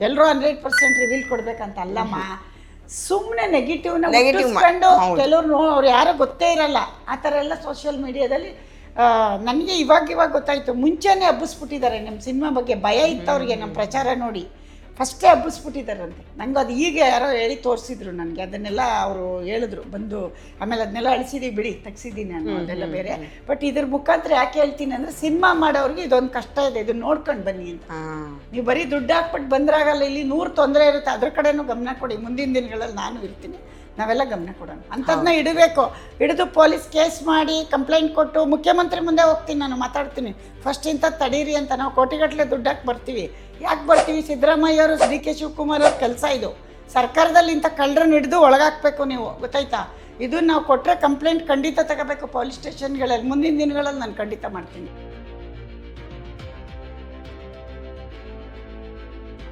ಎಲ್ಲರೂ 100% ರಿವೀಲ್ ಕೊಡ್ಬೇಕಂತ ಅಲ್ಲಮ್ಮ. ಸುಮ್ಮನೆ ನೆಗೆಟಿವ್ನ ಹುಟ್ಟಿಸ್ಕೊಂಡು ಕೆಲವ್ರು ಅವ್ರು ಯಾರೋ ಗೊತ್ತೇ ಇರಲ್ಲ ಆ ಥರ ಎಲ್ಲ ಸೋಷಿಯಲ್ ಮೀಡಿಯಾದಲ್ಲಿ. ನನಗೆ ಇವಾಗ ಗೊತ್ತಾಯಿತು, ಮುಂಚೆನೇ ಹಬ್ಬಿಸ್ಬಿಟ್ಟಿದ್ದಾರೆ ನಮ್ಮ ಸಿನಿಮಾ ಬಗ್ಗೆ. ಭಯ ಇತ್ತು ಅವ್ರಿಗೆ ನಮ್ಮ ಪ್ರಚಾರ ನೋಡಿ, ಫಸ್ಟೇ ಹಬ್ಬಿಸ್ಬಿಟ್ಟಿದ್ದಾರಂತೆ. ನಂಗೆ ಅದು ಈಗ ಯಾರೋ ಹೇಳಿ ತೋರಿಸಿದ್ರು ನನಗೆ, ಅದನ್ನೆಲ್ಲ ಅವರು ಹೇಳಿದ್ರು ಬಂದು. ಆಮೇಲೆ ಅದನ್ನೆಲ್ಲ ಅಳಿಸಿದೀವಿ ಬಿಡಿ, ತೆಗ್ಸಿದ್ದೀನಿ ನಾನು, ಅದೆಲ್ಲ ಬೇರೆ. ಬಟ್ ಇದ್ರ ಮುಖಾಂತರ ಯಾಕೆ ಹೇಳ್ತೀನಿ ಅಂದರೆ, ಸಿನಿಮಾ ಮಾಡೋರಿಗೆ ಇದೊಂದು ಕಷ್ಟ ಇದೆ, ಇದನ್ನ ನೋಡ್ಕೊಂಡು ಬನ್ನಿ ಅಂತ. ನೀವು ಬರೀ ದುಡ್ಡು ಹಾಕ್ಬಿಟ್ಟು ಬಂದ್ರಾಗಲ್ಲ, ಇಲ್ಲಿ 100 ತೊಂದರೆ ಇರುತ್ತೆ, ಅದ್ರ ಕಡೆನೂ ಗಮನ ಕೊಡಿ. ಮುಂದಿನ ದಿನಗಳಲ್ಲಿ ನಾನು ಇರ್ತೀನಿ, ನಾವೆಲ್ಲ ಗಮನ ಕೊಡೋಣ. ಅಂಥದ್ದನ್ನ ಇಡಬೇಕು. ಹಿಡಿದು ಪೊಲೀಸ್ ಕೇಸ್ ಮಾಡಿ ಕಂಪ್ಲೇಂಟ್ ಕೊಟ್ಟು ಮುಖ್ಯಮಂತ್ರಿ ಮುಂದೆ ಹೋಗ್ತೀನಿ, ನಾನು ಮಾತಾಡ್ತೀನಿ. ಫಸ್ಟ್ ಇಂಥದ್ದು ತಡೀರಿ ಅಂತ. ನಾವು ಕೋಟಿಗಟ್ಟಲೆ ದುಡ್ಡು ಹಾಕಿ ಬರ್ತೀವಿ. ಯಾಕೆ ಬರ್ತೀವಿ? ಸಿದ್ದರಾಮಯ್ಯವರು, ಡಿ.ಕೆ. ಶಿವಕುಮಾರ್ ಅವ್ರ ಕೆಲಸ ಇದು. ಸರ್ಕಾರದಲ್ಲಿ ಇಂಥ ಕಳ್ಳರನ್ನ ಹಿಡಿದು ಒಳಗಾಕಬೇಕು, ನೀವು ಗೊತ್ತಾಯ್ತಾ? ಇದನ್ನು ನಾವು ಕೊಟ್ಟರೆ ಕಂಪ್ಲೇಂಟ್ ಖಂಡಿತ ತಗೋಬೇಕು ಪೊಲೀಸ್ ಸ್ಟೇಷನ್ಗಳಲ್ಲಿ. ಮುಂದಿನ ದಿನಗಳಲ್ಲಿ ನಾನು ಖಂಡಿತ ಮಾಡ್ತೀನಿ.